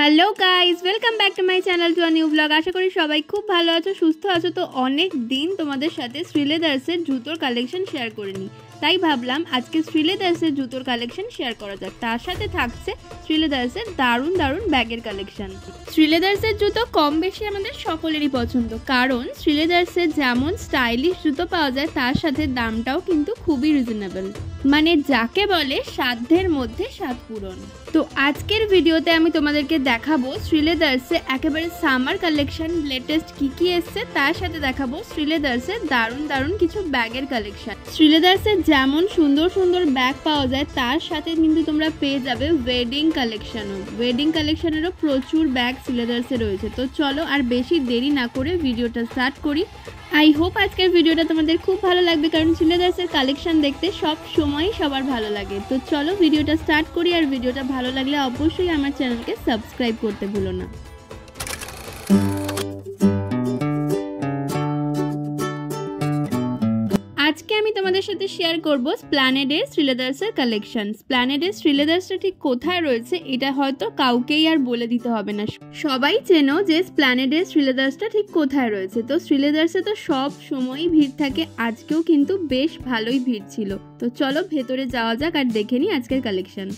Hello guys, welcome back to my channel to a new blog. আশা করি সবাই খুব ভালো আছো, সুস্থ আছো। তো অনেক দিন তোমাদের সাথে শ্রীলেদার্সের জুতোর কালেকশন শেয়ার করিনি, তাই ভাবলাম আজকে শ্রীলেদার্সের জুতোর কালেকশন শেয়ার করা যাক। তার সাথে থাকছে শ্রীলেদার্সের দারুণ দারুণ ব্যাগের কালেকশন। শ্রীলেদার্সের জুতো কম বেশি আমাদের সকলেরই পছন্দ, কারণ শ্রীলেদার্সের যেমন স্টাইলিশ জুতো পাওয়া যায় তার সাথে দামটাও কিন্তু খুবই রিজনেবল, মানে যাকে বলে সাধ্যের মধ্যে স্বাদ পূরণ। তো আজকের ভিডিওতে আমি তোমাদেরকে দেখাবো শ্রীলেদার্সে একেবারে সামার কালেকশন লেটেস্ট কি এসছে, তার সাথে দেখাবো শ্রীলেদার্সের দারুণ দারুণ কিছু ব্যাগের কালেকশন। শ্রীলেদার্সের যেমন সুন্দর সুন্দর ব্যাগ পাওয়া যায় তার সাথে কিন্তু তোমরা পেয়ে যাবে ওয়েডিং কালেকশনেরও প্রচুর ব্যাগ শ্রীলেদার্সে রয়েছে। তো চলো আর বেশি দেরি না করে ভিডিওটা স্টার্ট করি। আই হোপ আজকের ভিডিওটা তোমাদের খুব ভালো লাগবে, কারণ শ্রীলেদার্সের কালেকশন দেখতে সব সময় সবার ভালো লাগে। তো চলো ভিডিওটা স্টার্ট করি, আর ভিডিওটা ভালো লাগলে অবশ্যই আমার চ্যানেলকে সাবস্ক্রাইব করতে ভুলো না। আজকে আমি তোমাদের সাথে শেয়ার করব স্প্ল্যানেডের শ্রীলেদার্সের কালেকশন। স্প্ল্যানেডের শ্রীলেদার্সটা ঠিক কোথায় রয়েছে এটা হয়তো কাউকেই আর বলে দিতে হবে না, সবাই চেনো যে স্প্ল্যানেডের শ্রীলেদার্সটা ঠিক কোথায় রয়েছে। তো শ্রীলেদার্সে তো সব সময়ই ভিড় থাকে, আজকেও কিন্তু বেশ ভালোই ভিড় ছিল। তো চলো ভেতরে যাওয়া যাক আর দেখে নিই আজকের কালেকশন।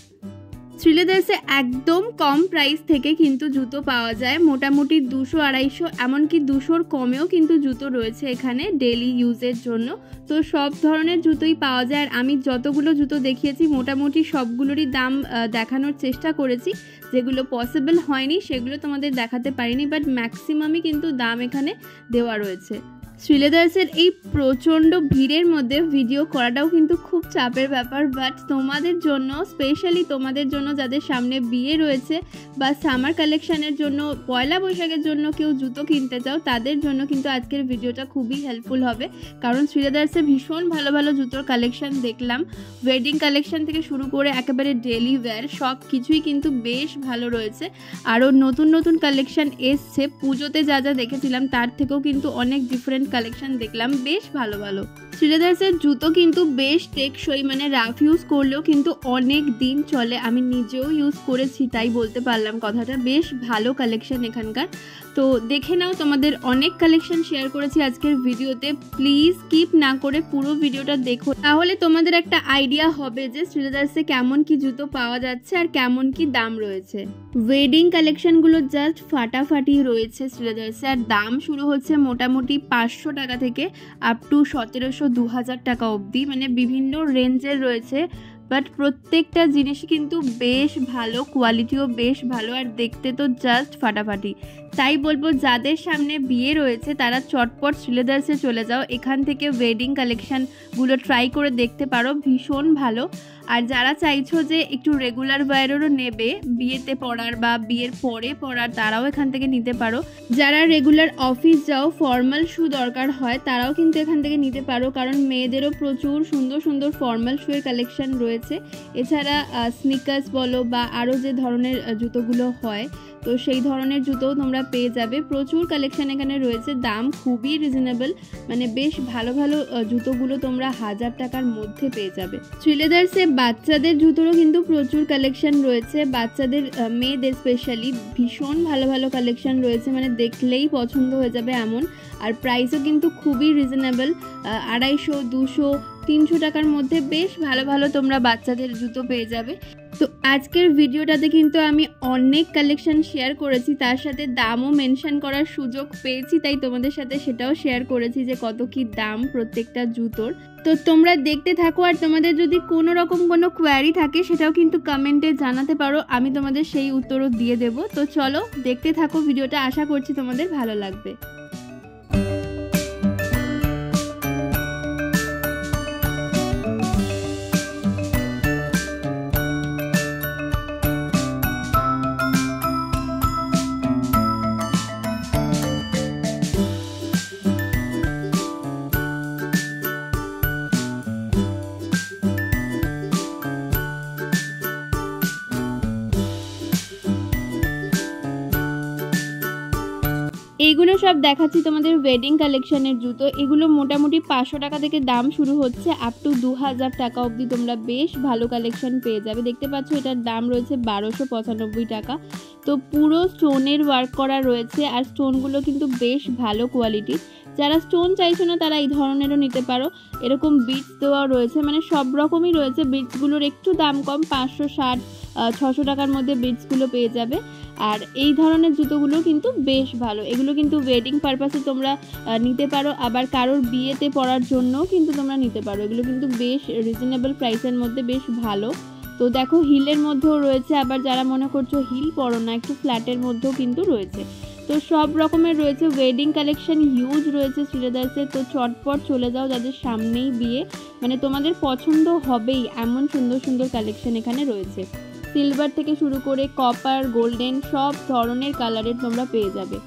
শ্রীলেদার্সে একদম কম প্রাইস থেকে কিন্তু জুতো পাওয়া যায়, মোটামুটি 200-250 এমনকি 200-র কমেও কিন্তু জুতো রয়েছে এখানে ডেলি ইউজের জন্য। তো সব ধরনের জুতোই পাওয়া যায়, আর আমি যতগুলো জুতো দেখিয়েছি মোটামুটি সবগুলোরই দাম দেখানোর চেষ্টা করেছি। যেগুলো পসিবল হয়নি সেগুলো তোমাদের দেখাতে পারিনি, বাট ম্যাক্সিমামই কিন্তু দাম এখানে দেওয়া রয়েছে। শ্রীলেদার্সের এই প্রচণ্ড ভিড়ের মধ্যে ভিডিও করাটাও কিন্তু খুব চাপের ব্যাপার, বাট তোমাদের জন্য, স্পেশালি তোমাদের জন্য যাদের সামনে বিয়ে রয়েছে বা সামার কালেকশানের জন্য, পয়লা বৈশাখের জন্য কেউ জুতো কিনতে চাও, তাদের জন্য কিন্তু আজকের ভিডিওটা খুবই হেল্পফুল হবে। কারণ শ্রীলেদার্সে ভীষণ ভালো ভালো জুতোর কালেকশান দেখলাম, ওয়েডিং কালেকশান থেকে শুরু করে একেবারে ডেলি ওয়্যার সব কিছুই কিন্তু বেশ ভালো রয়েছে। আরও নতুন নতুন কালেকশান এসছে, পুজোতে যা যা দেখেছিলাম তার থেকেও কিন্তু অনেক ডিফারেন্ট কালেকশন দেখলাম, বেশ ভালো ভালো। শ্রীলেদার্সের জুতো কিন্তু বেশ টেকসই, মানে রাফ ইউজ করলেও কিন্তু অনেক দিন চলে। আমি নিজেও ইউজ করেছি তাই বলতে পারলাম কথাটা। বেশ ভালো কালেকশন এখানকার। তো দেখে নাও, তোমাদের অনেক কালেকশন শেয়ার করেছি আজকের ভিডিওতে, প্লিজ স্কিপ না করে পুরো ভিডিওটা দেখো, তাহলে তোমাদের একটা আইডিয়া হবে যে শ্রীলেদার্সে কেমন কি জুতো পাওয়া যাচ্ছে আর কেমন কি দাম রয়েছে। ওয়েডিং কালেকশনগুলো জাস্ট ফাটাফাটি রয়েছে শ্রীলেদার্সে, আর দাম শুরু হচ্ছে মোটামুটি 500 টাকা থেকে আপ টু 1700-2000 টাকা অবধি, মানে বিভিন্ন রেঞ্জের রয়েছে। বাট প্রত্যেকটা জিনিসই কিন্তু বেশ ভালো, কোয়ালিটিও বেশ ভালো, আর দেখতে তো জাস্ট ফাটাফাটি। তাই বলবো যাদের সামনে বিয়ে রয়েছে তারা চটপট শ্রীলেদার্সে চলে যাও, এখান থেকে ওয়েডিং কালেকশানগুলো ট্রাই করে দেখতে পারো, ভীষণ ভালো। আর যারা চাইছো যে একটু রেগুলার ওয়্যারেরও নেবে, বিয়েতে পরার বা বিয়ের পরে পরার, তারাও এখান থেকে নিতে পারো। যারা রেগুলার অফিস যাও, ফর্মাল শু দরকার হয়, তারাও কিন্তু এখান থেকে নিতে পারো, কারণ মেয়েদেরও প্রচুর সুন্দর সুন্দর ফর্মাল শুয়ের কালেকশান রয়েছে। এছাড়া স্নিকার্স বলো বা আরও যে ধরনের জুতোগুলো হয়, তো সেই ধরনের জুতোও তোমরা পেয়ে যাবে। প্রচুর কালেকশান এখানে রয়েছে, দাম খুবই রিজনেবল, মানে বেশ ভালো ভালো জুতোগুলো তোমরা 1000 টাকার মধ্যে পেয়ে যাবে। শ্রীলেদার্সে বাচ্চাদের জুতোরও কিন্তু প্রচুর কালেকশান রয়েছে, বাচ্চাদের মেয়েদের স্পেশালি ভীষণ ভালো ভালো কালেকশান রয়েছে, মানে দেখলেই পছন্দ হয়ে যাবে এমন। আর প্রাইসও কিন্তু খুবই রিজনেবল, 250, 200, 300 টাকার মধ্যে বেশ ভালো ভালো তোমরা বাচ্চাদের জুতো পেয়ে যাবে। তো আজকের ভিডিওটাতে কিন্তু আমি অনেক কালেকশন শেয়ার করেছি, তার সাথে দামও মেনশন করার সুযোগ পেয়েছি, তাই তোমাদের সাথে সেটাও শেয়ার করেছি যে কত কি দাম প্রত্যেকটা জুতোর। তো তোমরা দেখতে থাকো, আর তোমাদের যদি কোনো রকম কোনো কোয়ারি থাকে সেটাও কিন্তু কমেন্টে জানাতে পারো, আমি তোমাদের সেই উত্তরও দিয়ে দেবো। তো চলো দেখতে থাকো ভিডিওটা, আশা করছি তোমাদের ভালো লাগবে। এইগুলো সব দেখাচ্ছি তোমাদের ওয়েডিং কালেকশনের জুতো। এগুলো মোটামুটি 500 টাকা থেকে দাম শুরু হচ্ছে, আপ টু 2000 টাকা অবধি তোমরা বেশ ভালো কালেকশন পেয়ে যাবে। দেখতে পাচ্ছ এটার দাম রয়েছে 1295 টাকা। তো পুরো স্টোনের ওয়ার্ক করা রয়েছে, আর স্টোনগুলো কিন্তু বেশ ভালো কোয়ালিটি। যারা স্টোন চাইছো না তারা এই ধরনেরও নিতে পারো। এরকম বিটস দেওয়া রয়েছে, মানে সব রকমই রয়েছে। বিটসগুলোর একটু দাম কম, 560-600 টাকার মধ্যে বিটসগুলো পেয়ে যাবে। আর এই ধরনের জুতোগুলো কিন্তু বেশ ভালো। এগুলো কিন্তু ওয়েডিং পারপাসে তোমরা নিতে পারো, আবার কারোর বিয়েতে পরার জন্যও কিন্তু তোমরা নিতে পারো। এগুলো কিন্তু বেশ রিজনেবল প্রাইসের মধ্যে বেশ ভালো। তো দেখো হিলের মধ্যেও রয়েছে, আবার যারা মনে করছো হিল পরো না, একটু ফ্ল্যাটের মধ্যেও কিন্তু রয়েছে। তো সব রকমের রয়েছে। ওয়েডিং কালেকশন হিউজ রয়েছে শ্রীলেদার্সের। তো চটপট চলে যাও, যাদের সামনেই বিয়ে, মানে তোমাদের পছন্দ হবেই এমন সুন্দর সুন্দর কালেকশন এখানে রয়েছে। সিলভার থেকে শুরু করে কপার, গোল্ডেন, সব ধরনের কালারের তোমরা পেয়ে যাবে।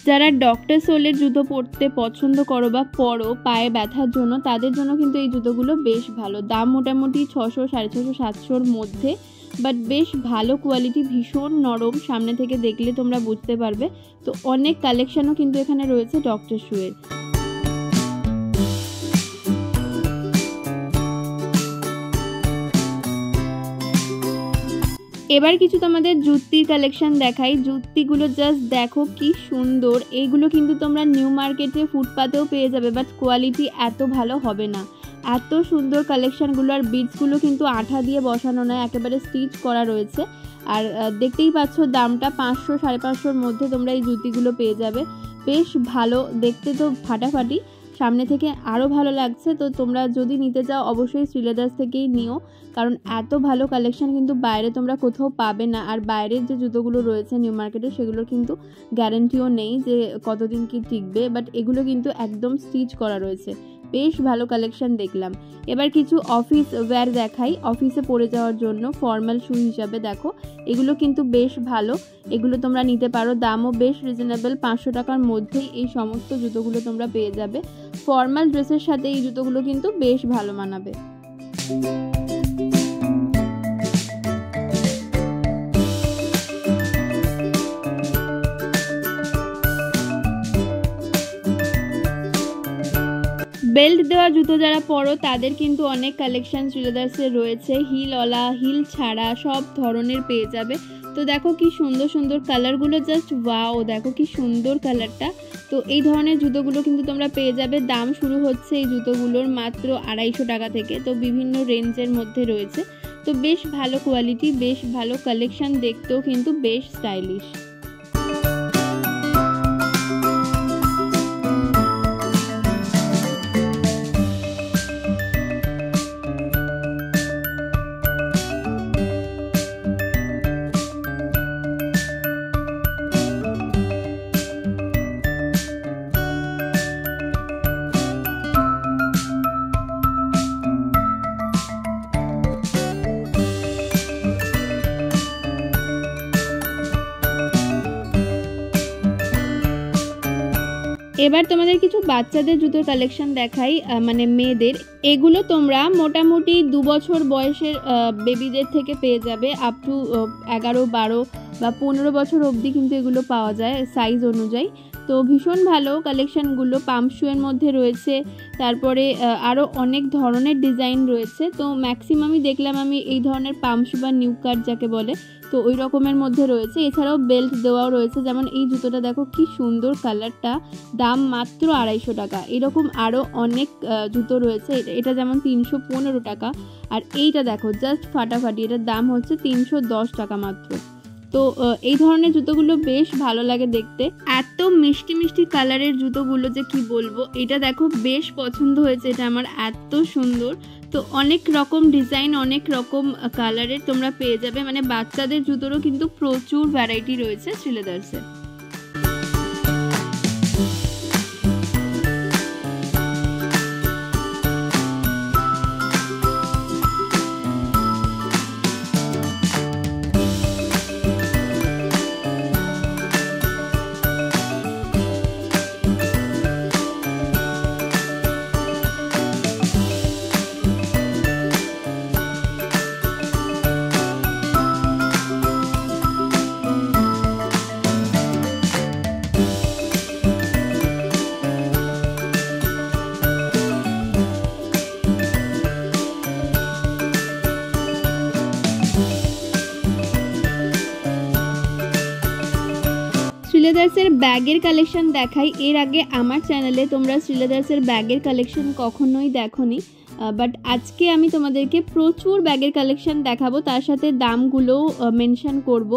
যারা ডক্টর সোলের জুতো পরতে পছন্দ করো বা পরো পায়ে ব্যথার জন্য, তাদের জন্য কিন্তু এই জুতোগুলো বেশ ভালো। দাম মোটামুটি 600, 650, 700-র মধ্যে, বাট বেশ ভালো কোয়ালিটি, ভীষণ নরম। সামনে থেকে দেখলে তোমরা বুঝতে পারবে। তো অনেক কালেকশনও কিন্তু এখানে রয়েছে ডক্টর শুয়ের। এবার কিছু তোমাদের জুতির কালেকশন দেখাই। জুতিগুলো জাস্ট দেখো কি সুন্দর। এইগুলো কিন্তু তোমরা নিউ মার্কেটে ফুটপাতেও পেয়ে যাবে, বাট কোয়ালিটি এত ভালো হবে না। এত সুন্দর কালেকশনগুলো, আর বিটসগুলো কিন্তু আঠা দিয়ে বসানো নয়, একেবারে স্টিচ করা রয়েছে। আর দেখতেই পাচ্ছ দামটা 500-550-র মধ্যে তোমরা এই জুতিগুলো পেয়ে যাবে। বেশ ভালো দেখতে, তো ফাটাফাটি, সামনে থেকে আরও ভালো লাগছে। তো তোমরা যদি নিতে চাও অবশ্যই শ্রীলেদার্স থেকেই নিও, কারণ এত ভালো কালেকশন কিন্তু বাইরে তোমরা কোথাও পাবে না। আর বাইরের যে জুতোগুলো রয়েছে নিউ মার্কেটে, সেগুলোর কিন্তু গ্যারান্টিও নেই যে কতদিন কি টিকবে, বাট এগুলো কিন্তু একদম স্টিচ করা রয়েছে। বেশ ভালো কালেকশন দেখলাম। এবার কিছু অফিস ওয়্যার দেখাই, অফিসে পরে যাওয়ার জন্য ফর্মাল শু হিসাবে। দেখো এগুলো কিন্তু বেশ ভালো, এগুলো তোমরা নিতে পারো। দামও বেশ রিজনেবল, 500 টাকার মধ্যেই এই সমস্ত জুতোগুলো তোমরা পেয়ে যাবে। ফর্মাল ড্রেসের সাথে এই জুতোগুলো কিন্তু বেশ ভালো মানাবে। বেল্ট দেওয়া জুতো যারা পরো তাদের কিন্তু অনেক কালেকশন শ্রীলেদার্সের রয়েছে। হিলওয়ালা, হিল ছাড়া সব ধরনের পেয়ে যাবে। তো দেখো কি সুন্দর সুন্দর কালারগুলো, জাস্ট ওয়াও, দেখো কি সুন্দর কালারটা। তো এই ধরনের জুতোগুলো কিন্তু তোমরা পেয়ে যাবে। দাম শুরু হচ্ছে এই জুতোগুলোর মাত্র 250 টাকা থেকে। তো বিভিন্ন রেঞ্জের মধ্যে রয়েছে। তো বেশ ভালো কোয়ালিটি, বেশ ভালো কালেকশন, দেখতেও কিন্তু বেশ স্টাইলিশ। এবার তোমাদের কিছু বাচ্চাদের জুতোর কালেকশন দেখাই, মানে মেয়েদের। এগুলো তোমরা মোটামুটি 2 বছর বয়সের বেবিদের থেকে পেয়ে যাবে, আপ টু 11, 12 বা 15 বছর অবধি কিন্তু এগুলো পাওয়া যায় সাইজ অনুযায়ী। তো ভীষণ ভালো কালেকশানগুলো। পাম্প শুয়ের মধ্যে রয়েছে, তারপরে আরও অনেক ধরনের ডিজাইন রয়েছে। তো ম্যাক্সিমামই দেখলাম আমি এই ধরনের পাম্প শু বা নিউ কাট যাকে বলে, তো ওই রকমের মধ্যে রয়েছে। এছাড়াও বেল্ট দেওয়াও রয়েছে, যেমন এই জুতোটা দেখো কি সুন্দর কালারটা, দাম মাত্র 250 টাকা। এরকম আরও অনেক জুতো রয়েছে, এটা যেমন 315 টাকা। আর এইটা দেখো জাস্ট ফাটাফাটি, এটার দাম হচ্ছে 310 টাকা মাত্র। তো এই ধরনের জুতোগুলো বেশ ভালো লাগে দেখতে, এত মিষ্টি মিষ্টি কালারের জুতোগুলো যে কি বলবো। এটা দেখো বেশ পছন্দ হয়েছে, এটা আমার এত সুন্দর। তো অনেক রকম ডিজাইন, অনেক রকম কালারের তোমরা পেয়ে যাবে, মানে বাচ্চাদের জুতোরও কিন্তু প্রচুর ভ্যারাইটি রয়েছে শ্রীলেদার্সে। শ্রীলেদার্সের ব্যাগের কালেকশন দেখাই। এর আগে আমার চ্যানেলে তোমরা শ্রীলেদার্সের ব্যাগের কালেকশন কখনোই দেখোনি, বাট আজকে আমি তোমাদেরকে প্রচুর ব্যাগের কালেকশন দেখাবো, তার সাথে দামগুলোও মেনশন করব।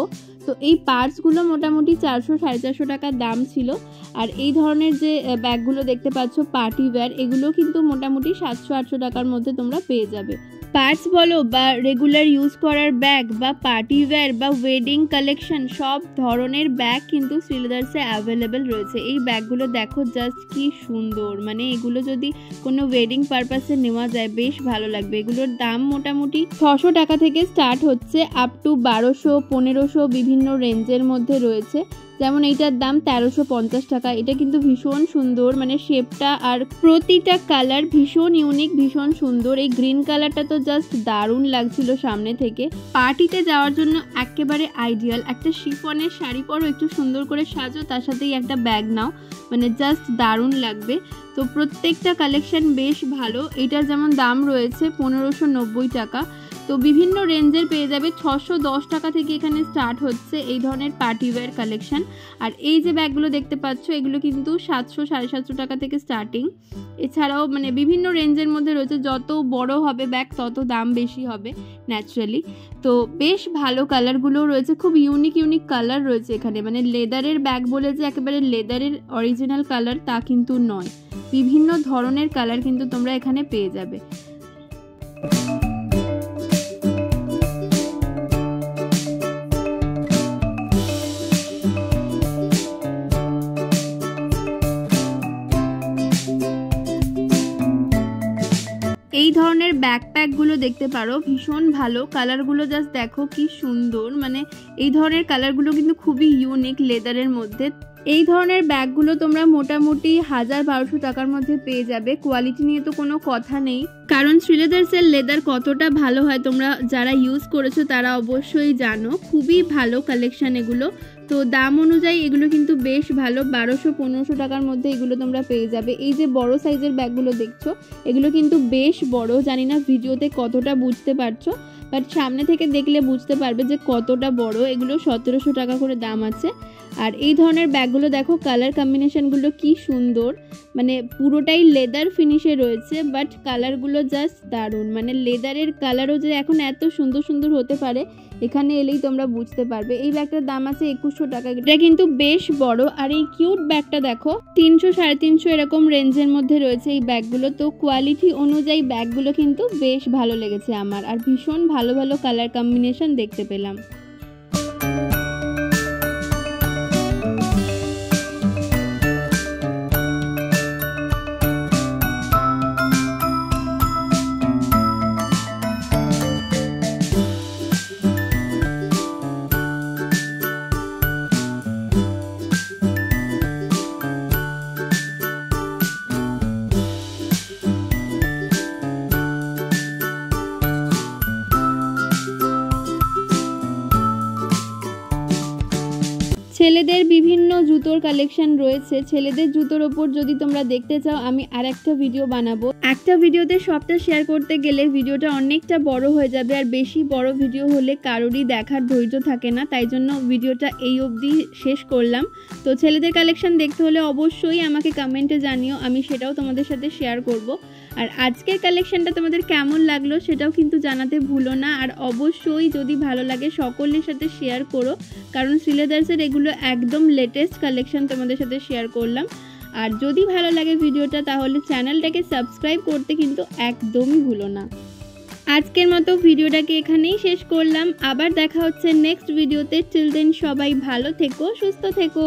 তো এই পার্টসগুলো মোটামুটি 400-450 টাকা দাম ছিল। আর এই ধরনের যে ব্যাগগুলো দেখতে পাচ্ছ পার্টি ওয়্যার, এগুলো কিন্তু মোটামুটি 700-800 টাকার মধ্যে তোমরা পেয়ে যাবে। পার্টস বলো বা রেগুলার ইউজ করার ব্যাগ বা পার্টি ওয়্যার বা ওয়েডিং কালেকশন, সব ধরনের ব্যাগ কিন্তু শ্রীলেদার্সে অ্যাভেলেবেল রয়েছে। এই ব্যাগগুলো দেখো জাস্ট কি সুন্দর, মানে এগুলো যদি কোনো ওয়েডিং পারপাসে নেওয়া যায় বেশ ভালো লাগবে। এগুলোর দাম মোটামুটি 600 টাকা থেকে স্টার্ট হচ্ছে, আপ টু 1200-1500 বিভিন্ন রেঞ্জের মধ্যে রয়েছে। যেমন এইটার দাম 1350 টাকা। এটা কিন্তু ভীষণ সুন্দর, মানে শেপটা আর প্রতিটা কালার ভীষণ ইউনিক, ভীষণ সুন্দর। এই গ্রিন কালারটা তো জাস্ট দারুণ লাগছিল সামনে থেকে। পার্টিতে যাওয়ার জন্য একেবারে আইডিয়াল। একটা শিফনের শাড়ি পরো, একটু সুন্দর করে সাজো, তার সাথেই একটা ব্যাগ নাও, মানে জাস্ট দারুণ লাগবে। তো প্রত্যেকটা কালেকশন বেশ ভালো। এটার যেমন দাম রয়েছে 1590 টাকা। তো বিভিন্ন রেঞ্জের পেয়ে যাবে। 610 টাকা থেকে এখানে স্টার্ট হচ্ছে এই ধরনের পার্টি ওয়্যার কালেকশন। আর এই যে ব্যাগগুলো দেখতে পাচ্ছ, এগুলো কিন্তু 700-750 টাকা থেকে স্টার্টিং। এছাড়াও মানে বিভিন্ন রেঞ্জের মধ্যে রয়েছে, যত বড় হবে ব্যাগ তত দাম বেশি হবে ন্যাচারালি। তো বেশ ভালো কালারগুলোও রয়েছে, খুব ইউনিক ইউনিক কালার রয়েছে এখানে। মানে লেদারের ব্যাগ বলে যে একেবারে লেদারের অরিজিনাল কালার তা কিন্তু নয়, বিভিন্ন ধরনের কালার কিন্তু তোমরা এখানে পেয়ে যাবে। এই ধরনের ব্যাকপ্যাকগুলো দেখতে পারো, ভীষণ ভালো। কালারগুলো জাস্ট দেখো কি সুন্দর, মানে এই ধরনের কালারগুলো কিন্তু খুবই ইউনিক লেদারের মধ্যে। এই ধরনের ব্যাগগুলো তোমরা মোটামুটি 1000-1200 টাকার মধ্যে পেয়ে যাবে। কোয়ালিটি নিয়ে তো কোনো কথা নেই, কারণ শ্রীলেদার্সের লেদার কতটা ভালো হয় তোমরা যারা ইউজ করেছো তারা অবশ্যই জানো। খুবই ভালো কালেকশন এগুলো। তো দাম অনুযায়ী এগুলো কিন্তু বেশ ভালো, 1200-1500 টাকার মধ্যে এগুলো তোমরা পেয়ে যাবে। এই যে বড় সাইজের ব্যাগগুলো দেখছো, এগুলো কিন্তু বেশ বড়। জানি না ভিডিওতে কতটা বুঝতে পারছো, বাট সামনে থেকে দেখলে বুঝতে পারবে যে কতটা বড়। এগুলো 1700 টাকা করে দাম আছে। আর এই ধরনের ব্যাগগুলো দেখো কালার কম্বিনেশনগুলো কি সুন্দর, মানে পুরোটাই লেদার ফিনিশে রয়েছে, বাট কালারগুলো জাস্ট দারুণ। মানে লেদারের কালারও যে এখন এত সুন্দর সুন্দর হতে পারে এখানে এলেই তোমরা বুঝতে পারবে। এই ব্যাগটার দাম আছে 2100 টাকা। এটা কিন্তু বেশ বড়। আর এই কিউট ব্যাগটা দেখো 300-350 এরকম রেঞ্জের মধ্যে রয়েছে এই ব্যাগগুলো। তো কোয়ালিটি অনুযায়ী ব্যাগগুলো কিন্তু বেশ ভালো লেগেছে আমার, আর ভীষণ ভালো ভালো কালার কম্বিনেশন দেখতে পেলাম। ছেলেদের বিভিন্ন জুতোর কালেকশন রয়েছে। ছেলেদের জুতোর ওপর যদি তোমরা দেখতে চাও আমি আর একটা ভিডিও বানাবো। একটা ভিডিওতে সবটা শেয়ার করতে গেলে ভিডিওটা অনেকটা বড় হয়ে যাবে, আর বেশি বড় ভিডিও হলে কারোরই দেখার ধৈর্য থাকে না, তাই জন্য ভিডিওটা এই অবধি শেষ করলাম। তো ছেলেদের কালেকশন দেখতে হলে অবশ্যই আমাকে কমেন্টে জানিও, আমি সেটাও তোমাদের সাথে শেয়ার করব। আর আজকের কালেকশনটা তোমাদের কেমন লাগলো সেটাও কিন্তু জানাতে ভুলো না। আর অবশ্যই যদি ভালো লাগে সকলের সাথে শেয়ার করো, কারণ শ্রীলেদার্সের এগুলো একদম লেটেস্ট কালেকশন তোমাদের সাথে শেয়ার করলাম। আর যদি ভালো লাগে ভিডিওটা তাহলে চ্যানেলটাকে সাবস্ক্রাইব করতে কিন্তু একদমই ভুলো না। আজকের মতো ভিডিওটাকে এখানেই শেষ করলাম, আবার দেখা হচ্ছে নেক্সট ভিডিওতে। টিল দেন সবাই ভালো থেকো, সুস্থ থেকো।